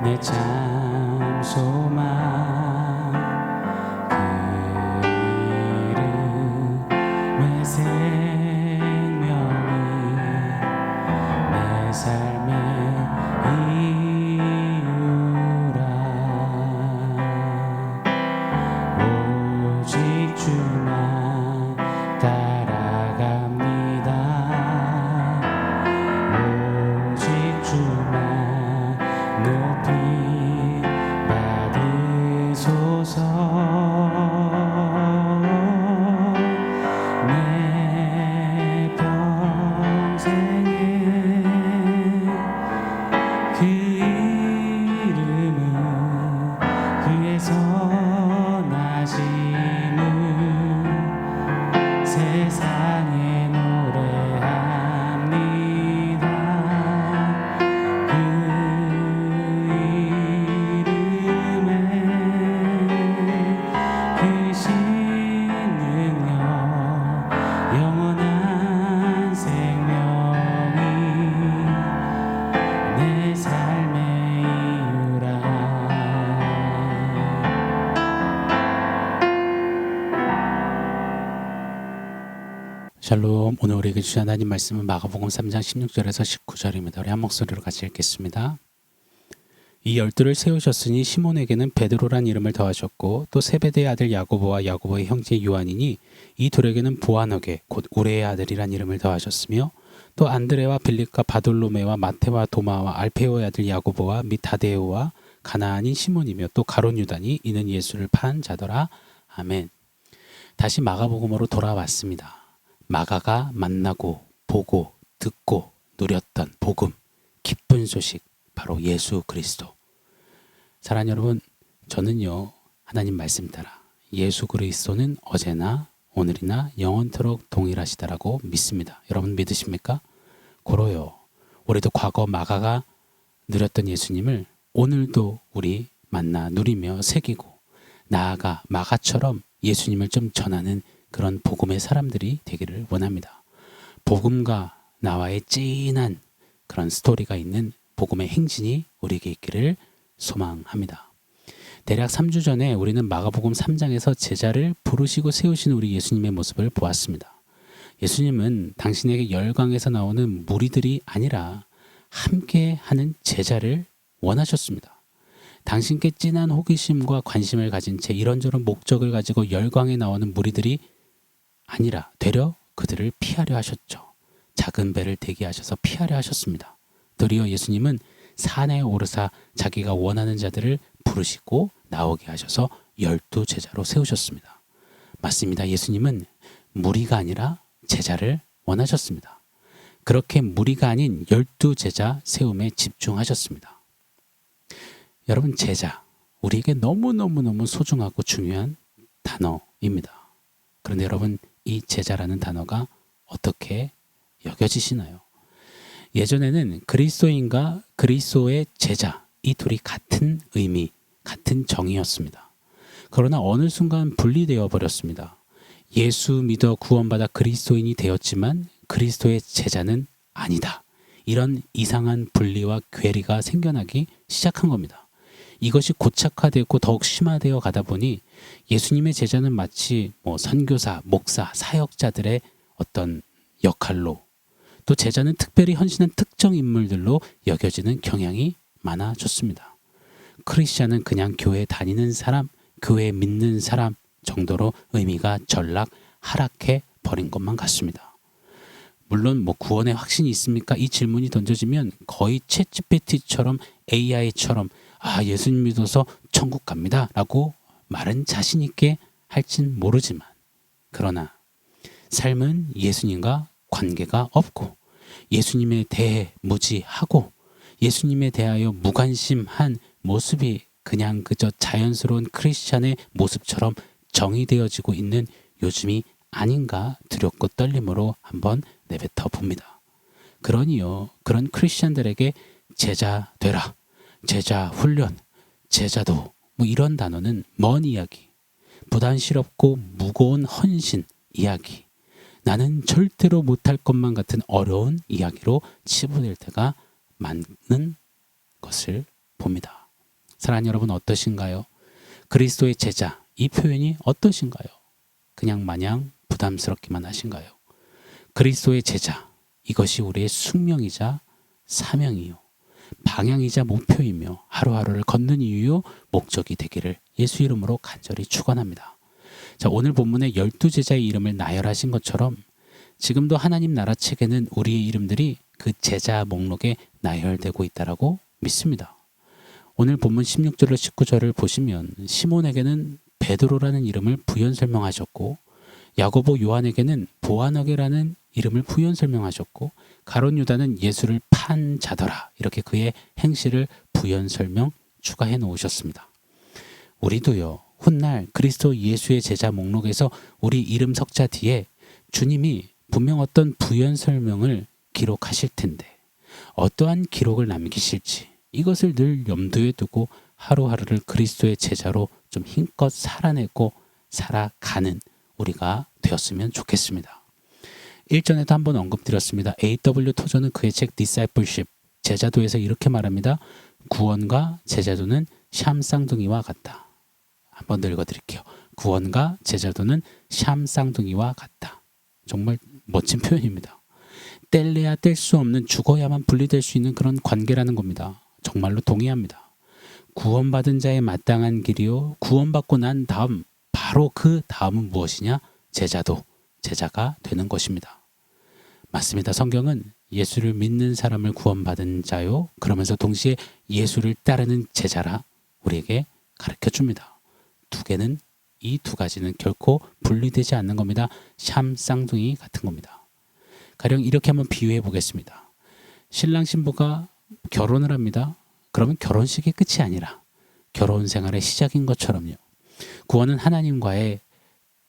내 참 소망 그 이름의 생명이 내 삶의 이유라. 오직 주만 따라갑니다. 오직 주만 높이 받으소서. 내 평생에 그 이름은 그의 선하심을 세상에 노래합니다. 그 이름에 크신 능력 영원한 생명이 내 삶의 이유라. 샬롬. 오늘 우리에게 주신 하나님 말씀은 마가복음 3장 16절에서 19절입니다. 우리 한 목소리로 같이 읽겠습니다. 이 12를 세우셨으니 시몬에게는 베드로란 이름을 더하셨고 또 세베대의 아들 야고보와 야고보의 형제 요한이니 이 둘에게는 보아너게 곧 우레의 아들이란 이름을 더하셨으며 또 안드레와 빌립과 바돌로메와 마테와 도마와 알페오의 아들 야고보와 및 다데오와 가나안인 시몬이며 또 가롯 유다니 이는 예수를 판 자더라. 아멘. 다시 마가복음으로 돌아왔습니다. 마가가 만나고 보고 듣고 누렸던 복음, 기쁜 소식, 바로 예수 그리스도. 사랑하는 여러분, 저는요 하나님 말씀 따라 예수 그리스도는 어제나 오늘이나 영원토록 동일하시다라고 믿습니다. 여러분 믿으십니까? 고로요. 우리도 과거 마가가 누렸던 예수님을 오늘도 우리 만나 누리며 새기고 나아가 마가처럼 예수님을 좀 전하는 그런 복음의 사람들이 되기를 원합니다. 복음과 나와의 찐한 그런 스토리가 있는 복음의 행진이 우리에게 있기를 소망합니다. 대략 3주 전에 우리는 마가복음 3장에서 제자를 부르시고 세우신 우리 예수님의 모습을 보았습니다. 예수님은 당신에게 열강에서 나오는 무리들이 아니라 함께 하는 제자를 원하셨습니다. 당신께 진한 호기심과 관심을 가진 채 이런저런 목적을 가지고 열강에 나오는 무리들이 아니라 되려 그들을 피하려 하셨죠. 작은 배를 대게 하셔서 피하려 하셨습니다. 도리어 예수님은 산에 오르사 자기가 원하는 자들을 부르시고 나오게 하셔서 12 제자로 세우셨습니다. 맞습니다. 예수님은 무리가 아니라 제자를 원하셨습니다. 그렇게 무리가 아닌 12 제자 세움에 집중하셨습니다. 여러분, 제자, 우리에게 너무너무너무 소중하고 중요한 단어입니다. 그런데 여러분, 이 제자라는 단어가 어떻게 여겨지시나요? 예전에는 그리스도인과 그리스도의 제자, 이 둘이 같은 의미, 같은 정의였습니다. 그러나 어느 순간 분리되어 버렸습니다. 예수 믿어 구원받아 그리스도인이 되었지만 그리스도의 제자는 아니다. 이런 이상한 분리와 괴리가 생겨나기 시작한 겁니다. 이것이 고착화되고 더욱 심화되어 가다 보니 예수님의 제자는 마치 선교사, 목사, 사역자들의 어떤 역할로, 또 제자는 특별히 헌신한 특정 인물들로 여겨지는 경향이 많아졌습니다. 크리스찬은 그냥 교회 다니는 사람, 교회 믿는 사람 정도로 의미가 전락, 하락해 버린 것만 같습니다. 물론 구원의 확신이 있습니까? 이 질문이 던져지면 거의 챗GPT처럼 AI처럼 예수님 믿어서 천국 갑니다 라고 말은 자신 있게 할진 모르지만, 그러나 삶은 예수님과 관계가 없고 예수님에 대해 무지하고 예수님에 대하여 무관심한 모습이 그냥 그저 자연스러운 크리스찬의 모습처럼 정의되어지고 있는 요즘이 아닌가 두렵고 떨림으로 한번 내뱉어 봅니다. 그러니요, 그런 크리스찬들에게 제자 되라, 제자 훈련, 제자도 이런 단어는 먼 이야기, 부담스럽고 무거운 헌신 이야기, 나는 절대로 못할 것만 같은 어려운 이야기로 치부될 때가 많은 것을 봅니다. 사랑하는 여러분 어떠신가요? 그리스도의 제자, 이 표현이 어떠신가요? 그냥 마냥 부담스럽기만 하신가요? 그리스도의 제자, 이것이 우리의 숙명이자 사명이요, 방향이자 목표이며 하루하루를 걷는 이유요 목적이 되기를 예수 이름으로 간절히 축원합니다. 자, 오늘 본문의 12제자의 이름을 나열하신 것처럼 지금도 하나님 나라 책에는 우리의 이름들이 그 제자 목록에 나열되고 있다라고 믿습니다. 오늘 본문 16절로 19절을 보시면 시몬에게는 베드로라는 이름을 부연 설명하셨고, 야고보 요한에게는 보아너게라는 이름을 부연 설명하셨고, 가룟 유다는 예수를 판 자더라, 이렇게 그의 행실을 부연 설명 추가해 놓으셨습니다. 우리도요, 훗날 그리스도 예수의 제자 목록에서 우리 이름 석자 뒤에 주님이 분명 어떤 부연 설명을 기록하실 텐데 어떠한 기록을 남기실지 이것을 늘 염두에 두고 하루하루를 그리스도의 제자로 좀 힘껏 살아내고 살아가는 우리가 되었으면 좋겠습니다. 일전에도 한번 언급드렸습니다. A.W. 토저는 그의 책 Discipleship, 제자도에서 이렇게 말합니다. 구원과 제자도는 샴 쌍둥이와 같다. 한번 더 읽어드릴게요. 구원과 제자도는 샴 쌍둥이와 같다. 정말 멋진 표현입니다. 뗄래야 뗄 수 없는, 죽어야만 분리될 수 있는 그런 관계라는 겁니다. 정말로 동의합니다. 구원받은 자의 마땅한 길이요, 구원받고 난 다음 바로 그 다음은 무엇이냐? 제자도, 제자가 되는 것입니다. 맞습니다. 성경은 예수를 믿는 사람을 구원받은 자요, 그러면서 동시에 예수를 따르는 제자라 우리에게 가르쳐 줍니다. 이 두 가지는 결코 분리되지 않는 겁니다. 샴 쌍둥이 같은 겁니다. 가령 이렇게 한번 비유해 보겠습니다. 신랑 신부가 결혼을 합니다. 그러면 결혼식이 끝이 아니라 결혼 생활의 시작인 것처럼요, 구원은 하나님과의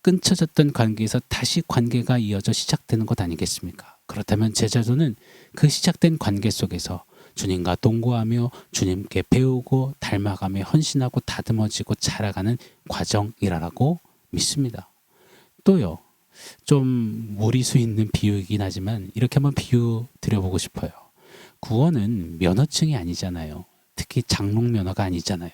끊쳐졌던 관계에서 다시 관계가 이어져 시작되는 것 아니겠습니까? 그렇다면 제자도는 그 시작된 관계 속에서 주님과 동거하며 주님께 배우고 닮아가며 헌신하고 다듬어지고 자라가는 과정이라고 믿습니다. 또요, 좀 무리수 있는 비유이긴 하지만 이렇게 한번 비유 드려보고 싶어요. 구원은 면허증이 아니잖아요. 특히 장롱면허가 아니잖아요.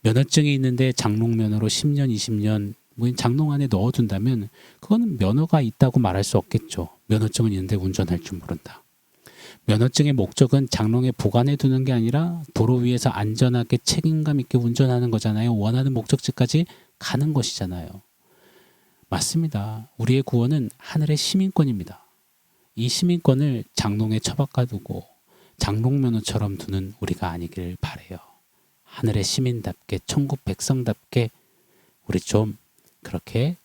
면허증이 있는데 장롱면허로 10년, 20년 장롱 안에 넣어둔다면 그거는 면허가 있다고 말할 수 없겠죠. 면허증은 있는데 운전할 줄 모른다. 면허증의 목적은 장롱에 보관해 두는 게 아니라 도로 위에서 안전하게 책임감 있게 운전하는 거잖아요. 원하는 목적지까지 가는 것이잖아요. 맞습니다. 우리의 구원은 하늘의 시민권입니다. 이 시민권을 장롱에 처박아 두고 장롱면허처럼 두는 우리가 아니길 바라요. 하늘의 시민답게, 천국 백성답게 우리 좀 그렇게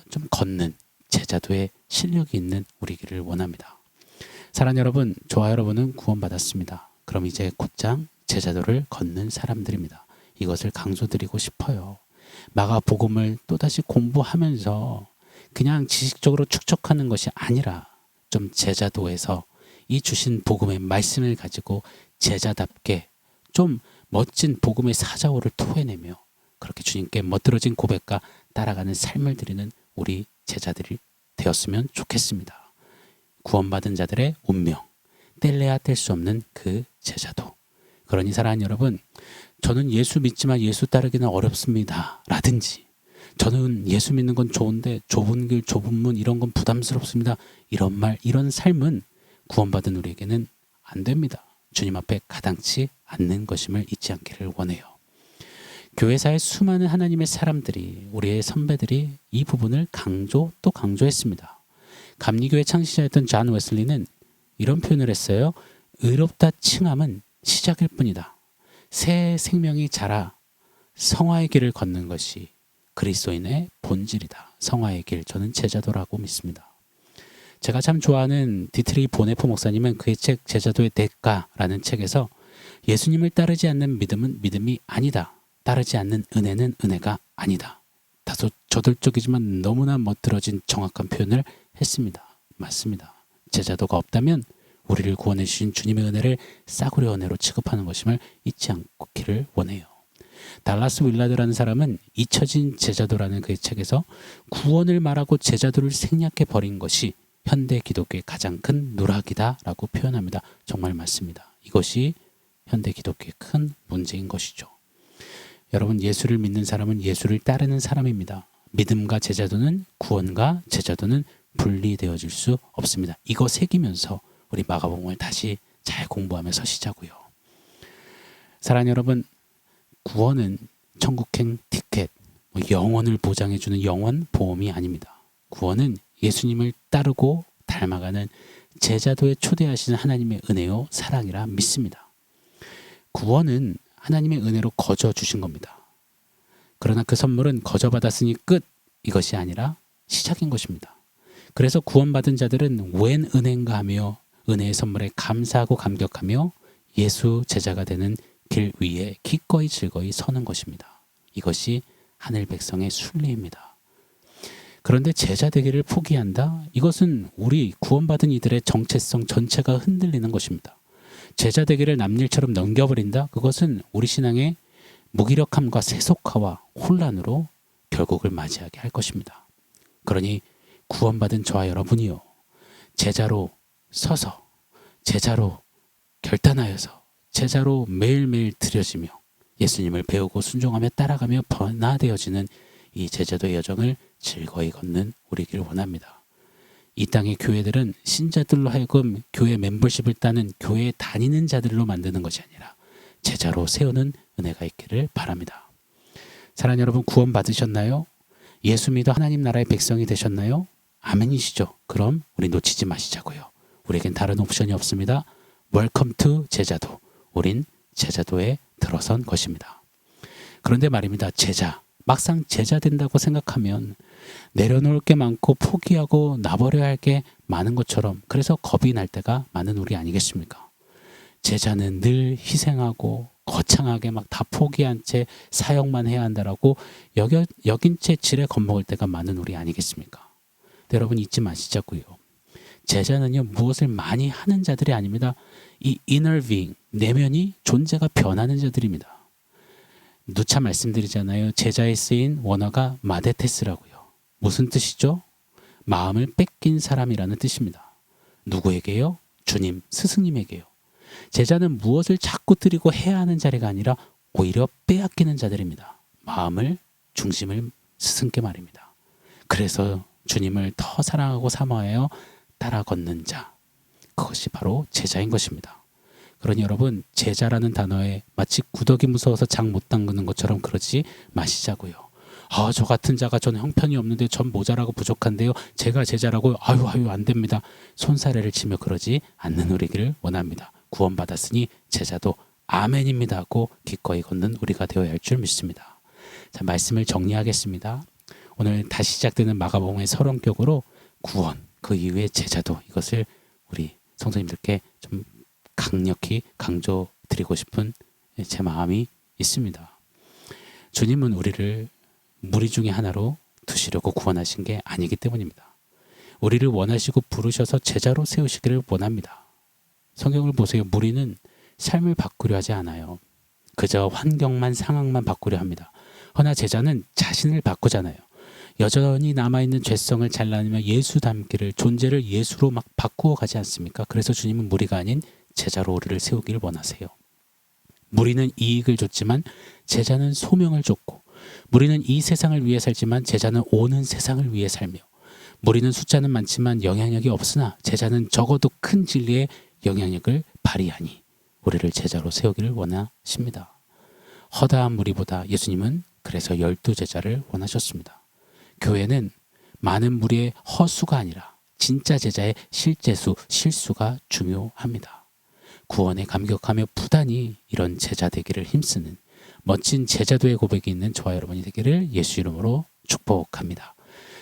좀 걷는 제자도의 실력이 있는 우리기를 원합니다. 사랑하는 여러분, 저와 여러분은 구원받았습니다. 그럼 이제 곧장 제자도를 걷는 사람들입니다. 이것을 강조드리고 싶어요. 마가복음을 또다시 공부하면서 그냥 지식적으로 축적하는 것이 아니라 좀 제자도에서 이 주신 복음의 말씀을 가지고 제자답게 좀 멋진 복음의 사자오를 토해내며 그렇게 주님께 멋들어진 고백과 따라가는 삶을 드리는 우리 제자들이 되었으면 좋겠습니다. 구원받은 자들의 운명, 뗄래야 뗄 수 없는 그 제자도. 그러니 사랑하는 여러분, 저는 예수 믿지만 예수 따르기는 어렵습니다 라든지, 저는 예수 믿는 건 좋은데 좁은 길 좁은 문 이런 건 부담스럽습니다, 이런 말, 이런 삶은 구원받은 우리에게는 안 됩니다. 주님 앞에 가당치 않는 것임을 잊지 않기를 원해요. 교회사의 수많은 하나님의 사람들이, 우리의 선배들이 이 부분을 또 강조했습니다. 감리교회 창시자였던 존 웨슬리는 이런 표현을 했어요. 의롭다 칭함은 시작일 뿐이다. 새 생명이 자라 성화의 길을 걷는 것이 그리스도인의 본질이다. 성화의 길, 저는 제자도라고 믿습니다. 제가 참 좋아하는 디트리 보네포 목사님은 그의 책 제자도의 대가라는 책에서 예수님을 따르지 않는 믿음은 믿음이 아니다, 따르지 않는 은혜는 은혜가 아니다, 다소 저돌적이지만 너무나 멋들어진 정확한 표현을 했습니다. 맞습니다. 제자도가 없다면 우리를 구원해 주신 주님의 은혜를 싸구려 은혜로 취급하는 것임을 잊지 않기를 원해요. 달라스 윌라드라는 사람은 잊혀진 제자도라는 그의 책에서 구원을 말하고 제자도를 생략해 버린 것이 현대 기독교의 가장 큰 누락이다라고 표현합니다. 정말 맞습니다. 이것이 현대 기독교의 큰 문제인 것이죠. 여러분, 예수를 믿는 사람은 예수를 따르는 사람입니다. 믿음과 제자도는, 구원과 제자도는 분리되어질 수 없습니다. 이거 새기면서 우리 마가복음을 다시 잘 공부하며 서시자고요. 사랑하는 여러분, 구원은 천국행 티켓, 영원을 보장해주는 영원 보험이 아닙니다. 구원은 예수님을 따르고 닮아가는 제자도에 초대하시는 하나님의 은혜요 사랑이라 믿습니다. 구원은 하나님의 은혜로 거저 주신 겁니다. 그러나 그 선물은 거저 받았으니 끝, 이것이 아니라 시작인 것입니다. 그래서 구원받은 자들은 웬 은혜인가 하며 은혜의 선물에 감사하고 감격하며 예수 제자가 되는 길 위에 기꺼이 즐거이 서는 것입니다. 이것이 하늘 백성의 순리입니다. 그런데 제자 되기를 포기한다? 이것은 우리 구원받은 이들의 정체성 전체가 흔들리는 것입니다. 제자 되기를 남일처럼 넘겨버린다? 그것은 우리 신앙의 무기력함과 세속화와 혼란으로 결국을 맞이하게 할 것입니다. 그러니 구원받은 저와 여러분이요, 제자로 서서, 제자로 결단하여서, 제자로 매일매일 들여지며 예수님을 배우고 순종하며 따라가며 변화되어지는 이 제자도의 여정을 즐거이 걷는 우리길 원합니다. 이 땅의 교회들은 신자들로 하여금 교회 멤버십을 따는 교회에 다니는 자들로 만드는 것이 아니라 제자로 세우는 은혜가 있기를 바랍니다. 사랑하는 여러분, 구원 받으셨나요? 예수 믿어 하나님 나라의 백성이 되셨나요? 아멘이시죠? 그럼 우리 놓치지 마시자고요. 우리에겐 다른 옵션이 없습니다. 웰컴 투 제자도. 우린 제자도에 들어선 것입니다. 그런데 말입니다. 제자. 막상 제자 된다고 생각하면 내려놓을 게 많고 포기하고 놔버려야 할 게 많은 것처럼, 그래서 겁이 날 때가 많은 우리 아니겠습니까? 제자는 늘 희생하고 거창하게 막 다 포기한 채 사역만 해야 한다라고 여긴 채 지레 겁먹을 때가 많은 우리 아니겠습니까? 여러분, 잊지 마시자고요. 제자는요, 무엇을 많이 하는 자들이 아닙니다. 이 inner being, 내면이 존재가 변하는 자들입니다. 누차 말씀드리잖아요. 제자에 쓰인 원어가 마데테스라고요. 무슨 뜻이죠? 마음을 뺏긴 사람이라는 뜻입니다. 누구에게요? 주님, 스승님에게요. 제자는 무엇을 자꾸 드리고 해야 하는 자리가 아니라 오히려 빼앗기는 자들입니다. 마음을, 중심을 스승께 말입니다. 그래서 주님을 더 사랑하고 사모하여 따라 걷는 자, 그것이 바로 제자인 것입니다. 그러니 여러분, 제자라는 단어에 마치 구더기 무서워서 장 못 담그는 것처럼 그러지 마시자고요. 저 같은 자가 저는 형편이 없는데 전 모자라고 부족한데요, 제가 제자라고 아유 안 됩니다. 손사래를 치며 그러지 않는 우리기를 원합니다. 구원받았으니 제자도 아멘입니다 하고 기꺼이 걷는 우리가 되어야 할 줄 믿습니다. 자, 말씀을 정리하겠습니다. 오늘 다시 시작되는 마가복음의 서론격으로 구원, 그 이후의 제자도, 이것을 우리 성도님들께 좀 강력히 강조드리고 싶은 제 마음이 있습니다. 주님은 우리를 무리 중에 하나로 두시려고 구원하신 게 아니기 때문입니다. 우리를 원하시고 부르셔서 제자로 세우시기를 원합니다. 성경을 보세요. 무리는 삶을 바꾸려 하지 않아요. 그저 환경만, 상황만 바꾸려 합니다. 허나 제자는 자신을 바꾸잖아요. 여전히 남아있는 죄성을 잘라내며 예수 닮기를, 존재를 예수로 막 바꾸어 가지 않습니까? 그래서 주님은 무리가 아닌 제자로 우리를 세우길 원하세요. 무리는 이익을 줬지만 제자는 소명을 줬고, 무리는 이 세상을 위해 살지만 제자는 오는 세상을 위해 살며, 무리는 숫자는 많지만 영향력이 없으나 제자는 적어도 큰 진리의 영향력을 발휘하니 우리를 제자로 세우기를 원하십니다. 허다한 무리보다 예수님은 그래서 12제자를 원하셨습니다. 교회는 많은 무리의 허수가 아니라 진짜 제자의 실제수, 실수가 중요합니다. 구원에 감격하며 부단히 이런 제자 되기를 힘쓰는 멋진 제자도의 고백이 있는 저와 여러분이 되기를 예수 이름으로 축복합니다.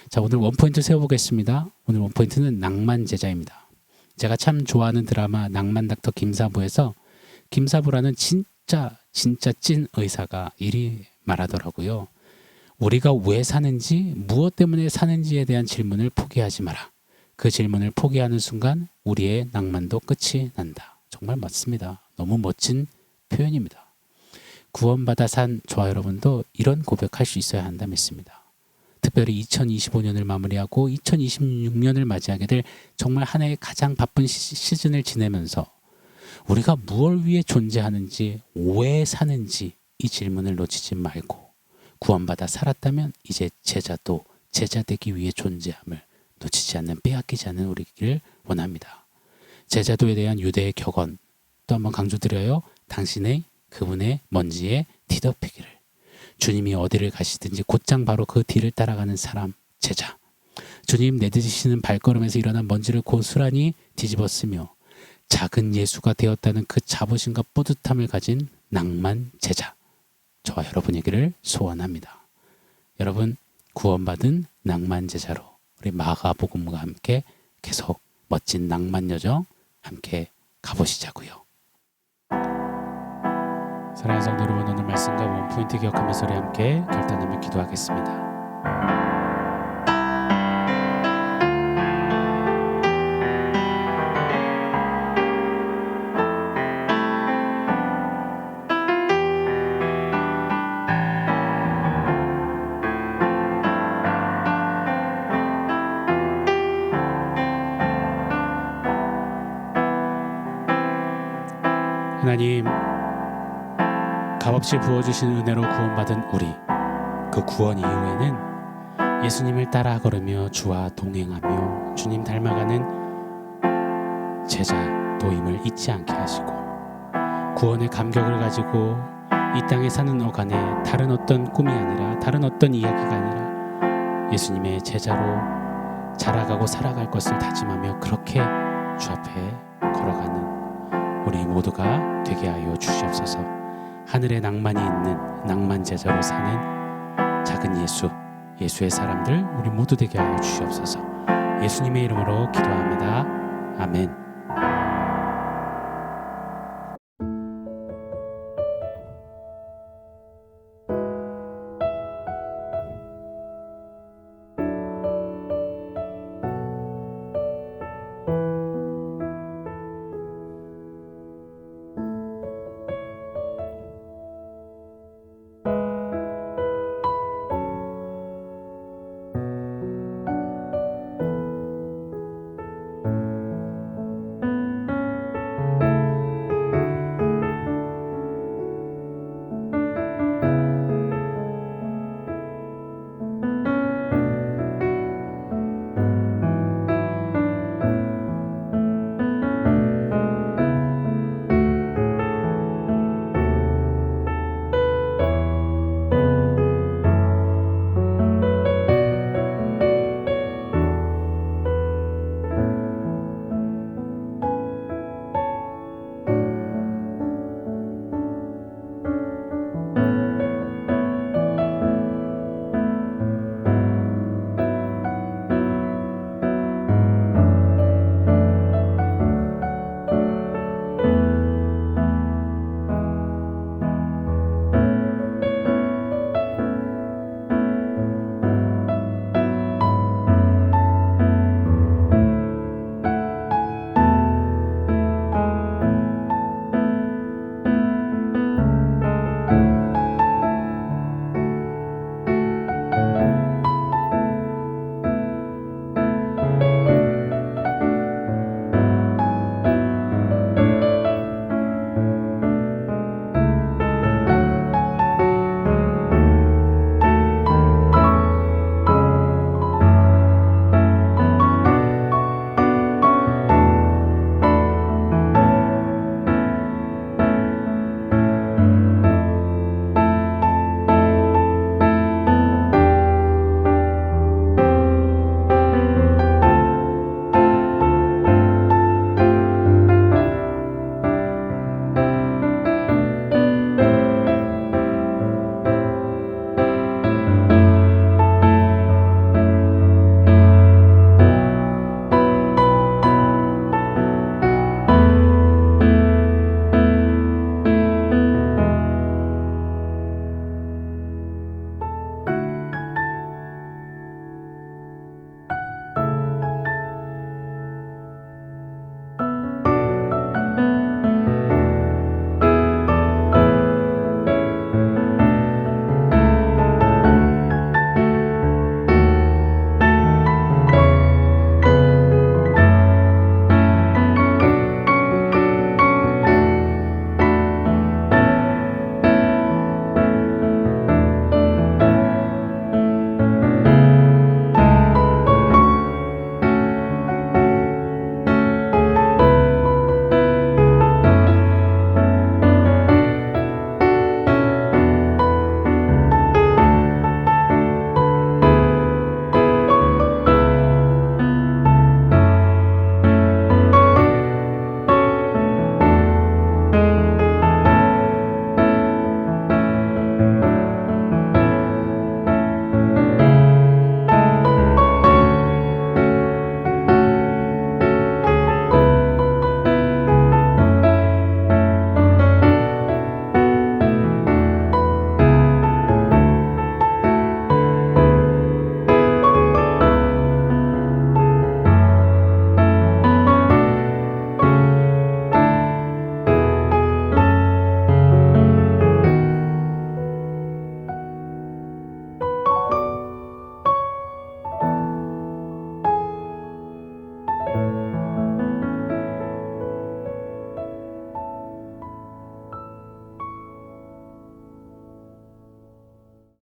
자, 오늘 원포인트 세워보겠습니다. 오늘 원포인트는 낭만 제자입니다. 제가 참 좋아하는 드라마 낭만 닥터 김사부에서 김사부라는 진짜 찐 의사가 이리 말하더라고요. 우리가 왜 사는지, 무엇 때문에 사는지에 대한 질문을 포기하지 마라. 그 질문을 포기하는 순간 우리의 낭만도 끝이 난다. 정말 맞습니다. 너무 멋진 표현입니다. 구원받아 산 저와 여러분도 이런 고백할 수 있어야 한다 믿습니다. 특별히 2025년을 마무리하고 2026년을 맞이하게 될 정말 한 해의 가장 바쁜 시즌을 지내면서 우리가 무엇을 위해 존재하는지, 왜 사는지 이 질문을 놓치지 말고 구원받아 살았다면 이제 제자도 제자 되기 위해 존재함을 놓치지 않는 빼앗기지 않는 우리길 원합니다. 제자도에 대한 유대의 격언 또 한번 강조드려요. 당신의 그분의 먼지에 뒤덮이기를. 주님이 어디를 가시든지 곧장 바로 그 뒤를 따라가는 사람 제자. 주님 내딛으시는 발걸음에서 일어난 먼지를 고스란히 뒤집었으며 작은 예수가 되었다는 그 자부심과 뿌듯함을 가진 낭만 제자. 저와 여러분이기를 소원합니다. 여러분 구원받은 낭만 제자로 우리 마가복음과 함께 계속 멋진 낭만 여정 함께 가보시자고요. 사랑하는 성도 여러분, 오늘 말씀과 원포인트 기억하면서 우리 함께 결단하며 기도하겠습니다. 하나님, 값없이 부어주신 은혜로 구원받은 우리, 그 구원 이후에는 예수님을 따라 걸으며 주와 동행하며 주님 닮아가는 제자도임을 잊지 않게 하시고 구원의 감격을 가지고 이 땅에 사는 어간에 다른 어떤 꿈이 아니라 다른 어떤 이야기가 아니라 예수님의 제자로 자라가고 살아갈 것을 다짐하며 그렇게 주 앞에 걸어가는 우리 모두가 되게 하여 주시옵소서. 하늘에 낭만이 있는 낭만 제자로 사는 작은 예수, 예수의 사람들 우리 모두 되게 하여 주시옵소서. 예수님의 이름으로 기도합니다. 아멘.